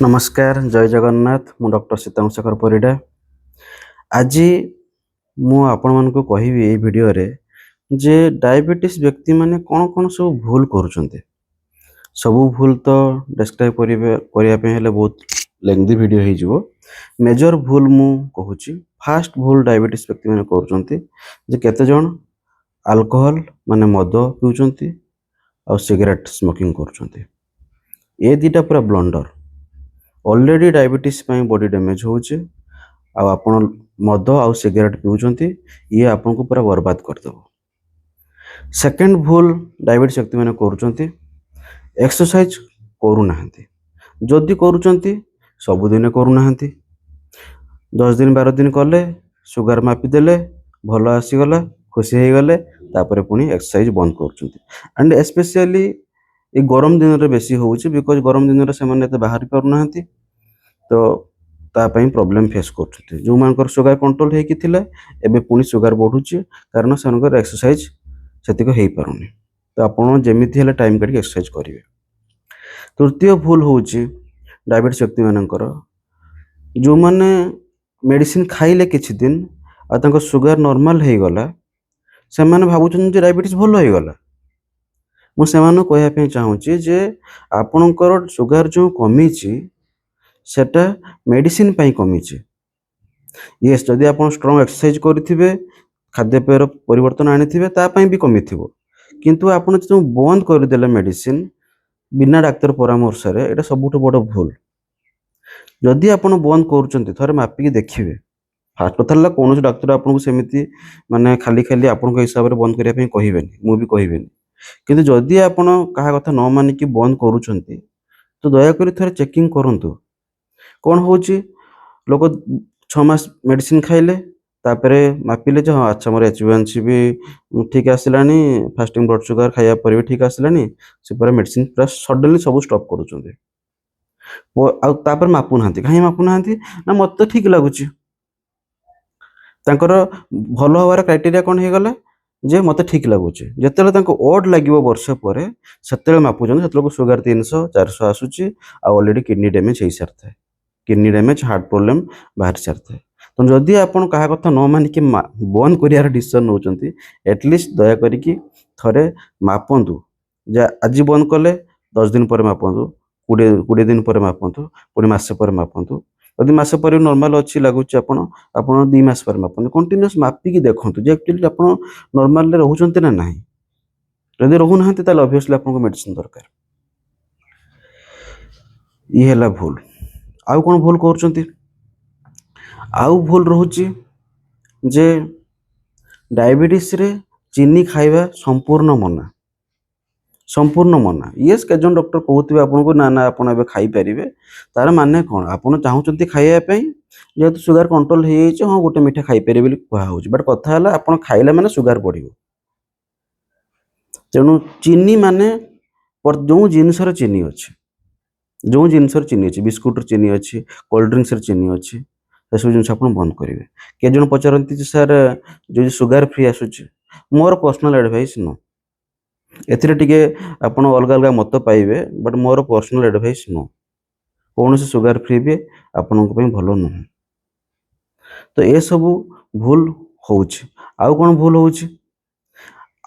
नमस्कार जय जगन्नाथ मु डॉक्टर सीतांश शेखर परिडा आज मु आपण मानक कहबी ए वीडियो रे जे डायबिटीज व्यक्ति माने कौन कौन सब भूल करुचंते सब भूल तो डिस्क्राइब करिया पे हेले बहुत लेंथी वीडियो हे जिवो मेजर भूल मु कहूची फास्ट भूल डायबिटीज व्यक्ति माने करुचंते जे केते जण अल्कोहल माने मद पिउचंती और सिगरेट स्मोकिंग करुचंती ए दीटा पूरा blunder already diabetes body damage होचे आ आपण मद आ सिगरेट पिउचंती ये आपन को पूरा बर्बाद कर देबो। सेकंड भूल डायबिटीज व्यक्ति माने करूचंती एक्सरसाइज करू नाहंती जदी करूचंती सब दिन करू नाहंती 10 दिन 12 दिन कले सुगर मापी देले भलो आसी गला खुशी हे गले तापरे पुनी एक्सरसाइज बंद करूचंती एंड स्पेशली ये गरम दिन रे बेसी होउची बिकॉज गरम दिन रे से माने ते बाहर करू नाहंती तो तापाई प्रॉब्लम फेस करते जो मानकर सुगर कंट्रोल हे कि थिला एबे पुनी सुगर बढ़ुची कारण सेनकर एक्सरसाइज सेतिक हे पारुनी तो आपण जेमिति हेले टाइम काढी एक्सरसाइज करिवे। तृतीय भूल होउची डायबिटीज व्यक्ति मानकर जो माने मेडिसिन खाइले किछि दिन आ तंको सुगर नॉर्मल हे गला से माने भाबुछन जे डायबिटीज भलो हे गला मु सेमानो कहया पे चाहूची जे आपनकर सुगर जो कमीची सेटा मेडिसिन पाई कमीचे यस जदि आपण स्ट्रांग एक्सरसाइज करिथिबे खाद्यपेयर परिवर्तन आनिथिबे ता पाई भी कमीथिबो किंतु आपण जो बंद कर देले मेडिसिन बिना डाक्टर परामर्श रे एटा सबुठ बड़ भूल। जदि आपण बंद करूचंती थरे मापी देखिबे फास्ट कथाला कोनोस डाक्टर आपन को सेमिति माने खाली खाली आपन को हिसाब रे बंद करिया पे कहिबेनी मु भी कहिबेनी किंतु जदि आपण कहा कथा न मानि कि बंद करूचंती तो दया करी थरे चेकिंग करंतु कौन होची लोक 6 मास मेडिसिन खाइले तापरे मापिले जे हाँ अच्छा मोर एचबीएनसी भी ठीक आसिलानी फास्टिंग ब्लड शुगर खाया पर भी ठीक आसिलानी से पर मेडिसिन पूरा सडनली सब स्टॉप करूचंदे आ तापर मापु नांती काहे मापु नांती ना मते ठीक लागुची तांकर भलो होवार क्राइटेरिया कोन हे गला जे मते ठीक लागुची जेतेले तांको ओड लागिवो वर्ष परे सेतेले मापुजन सेतेले शुगर 300 400 आसुची आ ऑलरेडी किडनी डैमेज हे सरथाय किडनी डैमेज हार्ट प्रॉब्लम बाहर सारथे तो जदि आपण कहा कथा न मानि कि बंद करियार डिसीजन नउचंती एटलिस्ट दया करी कि थरे मापंतु जे आज बंद कले 10 दिन पर मापंतु 20 दिन पर मापंतु पुनी मासे पर मापंतु यदि मासे पर नॉर्मल अच्छी लागुची आपण 2 मास पर मापंतु कंटीन्यूअस मापी कि देखंतु जे एक्चुअली आपण नॉर्मल रे रहउचंती ना नाही जदि रहउ नाहंती त ऑब्वियसली आपण को मेडिसिन दरकार ई हैला भूल। आउ कौन भूल करुचंती आउ भूल रहुची जे डायबिटीज रे चीनी खाइबा संपूर्ण मना यस के जन डॉक्टर कहउथिबे आपन को ना ना आपन एबे खाइ परिबे तार माने कोन आपन चाहउचंती खाइया पई जेतु सुगर कंट्रोल हे जाइछ हां गोटे मिठा खाइ परिबे कहआ होउची बट कथा हला आपन खाइला माने सुगर बढ़िबो तेनु चीनी माने पर जो जिंस रे चीनी अछि जो जिनसर चीनी अच्छी बिस्कुट चीनी अच्छी कोल्ड ड्रिंक्स चीनी अच्छी सब जिन आप बंद करेंगे के जन पचारती सर जो सुगर फ्री आसूँ मोर पर्सनल एडवाइस नो एथिरे आप अलग अलग मत पाइबे बट मोर पर्सनल एडवाइस नो कौन से सुगर फ्री भी आपण भल नुह तो ये सब भूल होउछि आउ कौन भूल होउछि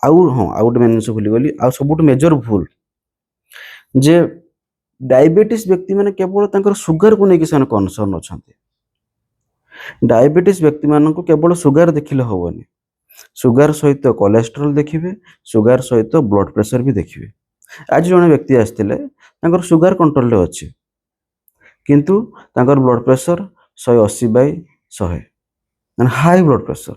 आउ हाँ आउ गोटे मेन जिन भूली गली आ सब मेजर भूल जे डायबिटीज व्यक्ति माने केवल तांकर सुगर को लेकिन से कनसर्न अछंती डायबिटीज व्यक्ति मान को केवल सुगर देखिले होबनी सुगर सहित कोलेस्ट्रॉल देखिबे सुगर सहित ब्लड प्रेशर भी देखिबे आज जने व्यक्ति आस्तिले तांकर सुगर कंट्रोल रे अछि किंतु तांकर ब्लड प्रेशर 180/100 माने हाई ब्लड प्रेशर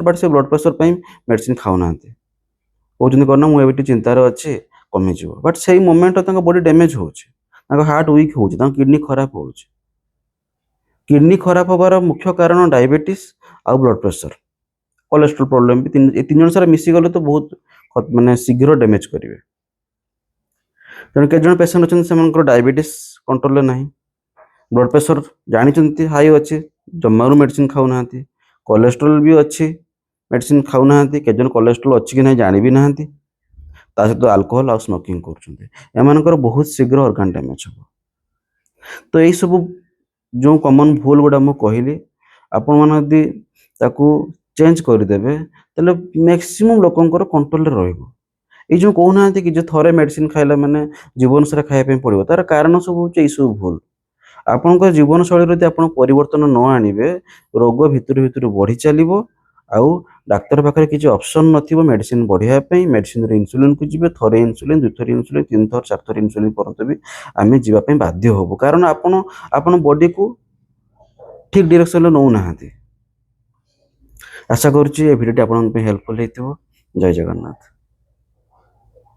बट से ब्लड प्रेशर पई मेडिसिन खाउ नांती ओजन करना मु एबिटी चिंता रे अछि कमी जीव बट से मोमेंट बॉडी डैमेज होची हार्ट वीक होची किडनी खराब होची किडनी खराब होबार मुख्य कारण डायबिटीज आ ब्लड प्रेशर कोलेस्ट्रॉल प्रॉब्लम भी तीन जन सारा मिसी गले तो बहुत माने शीघ्र डैमेज करेंगे तेणु के जन पेशेंट अच्छे से डायबिटीज कंट्रोल नहीं ब्लड प्रेशर जानी हाई अच्छे जमारू मेडिसिन खाऊ ना कोलेस्ट्रॉल भी अच्छी मेडिसिन खाऊ ना के जन कोलेस्ट्रॉल अच्छी कि नहीं जानी भी ना ତା ସହିତ ଆଲକୋହଲ ଆଉ ସ୍ମୋକିଂ କରୁଛନ୍ତି, ଏମାନଙ୍କର ବହୁତ ଶୀଘ୍ର ଅର୍ଗାନ ଡ୍ୟାମେଜ ହେବ। ତ ଏଇସବୁ ଯେଉଁ କମନ ଭୁଲ ଗୁଡ଼ା ମୁଁ କହିଲି, ଆପଣମାନେ ଯଦି ତାକୁ ଚେଞ୍ଜ କରିଦେବେ ତାହେଲେ ମ୍ୟାକ୍ସିମମ୍ ଲୋକଙ୍କର କଣ୍ଟ୍ରୋଲରେ ରହିବ। ଏଇ ଯେଉଁ କହୁନାହାନ୍ତି କି ଯେ ଥରେ ମେଡ଼ିସିନ ଖାଇଲା ମାନେ ଜୀବନ ସାରା ଖାଇବା ପାଇଁ ପଡ଼ିବ, ତାର କାରଣ ସବୁ ହେଉଛି ଏଇସବୁ ଭୁଲ। ଆପଣଙ୍କ ଜୀବନଶୈଳୀରେ ଯଦି ଆପଣ ପରିବର୍ତ୍ତନ ନ ଆଣିବେ, ରୋଗ ଭିତରୁ ଭିତରୁ ବଢ଼ି ଚାଲିବ। ଆଉ ଡାକ୍ତର ପାଖରେ କିଛି ଅପସନ୍ ନଥିବ ମେଡ଼ିସିନ ବଢ଼ିବା ପାଇଁ। ମେଡ଼ିସିନରେ ଇନସୁଲିନକୁ ଯିବେ, ଥରେ ଇନସୁଲିନ, ଦୁଇଥର ଇନସୁଲିନ, ତିନିଥର ଚାରିଥର ଇନସୁଲିନ ପର୍ଯ୍ୟନ୍ତ ବି ଆମେ ଯିବା ପାଇଁ ବାଧ୍ୟ ହବୁ, କାରଣ ଆପଣ ବଡିକୁ ଠିକ୍ ଡିରେକ୍ସନରେ ନେଉନାହାନ୍ତି। ଆଶା କରୁଛି ଏ ଭିଡ଼ିଓଟି ଆପଣଙ୍କ ପାଇଁ ହେଲ୍ପଫୁଲ୍ ହେଇଥିବ। ଜୟ ଜଗନ୍ନାଥ।